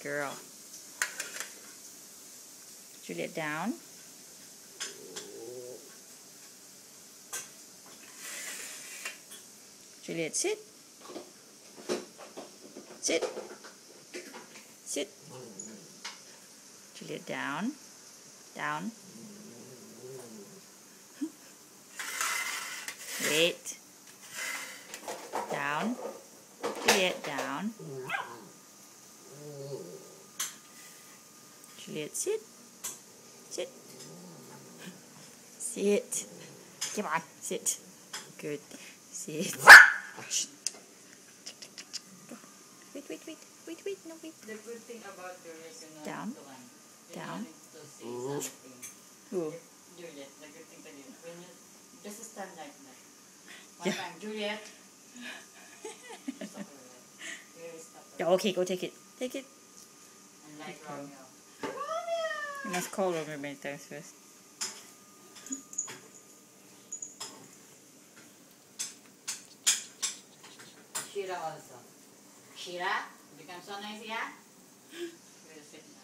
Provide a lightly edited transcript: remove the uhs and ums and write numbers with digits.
girl. Juliet, down. Juliet, sit. Sit. Sit. Juliet, down. Down. Wait. Down. Juliet, down. Juliet, sit. Sit. Sit. Come on, sit. Good. Sit. Wait, wait, wait. Wait, wait, no, wait. The good thing about Juliet, Down. Down. To say something. Who? Juliet, the good thing to do. When you just stand like that. One Yeah. time, Juliet. Stop her. Really stop her. Yeah, okay, go take it. Take it. And like Okay. Romeo. You must call Romeo many times first. Shira also. Shira, become so nice, yeah? We'll sit now.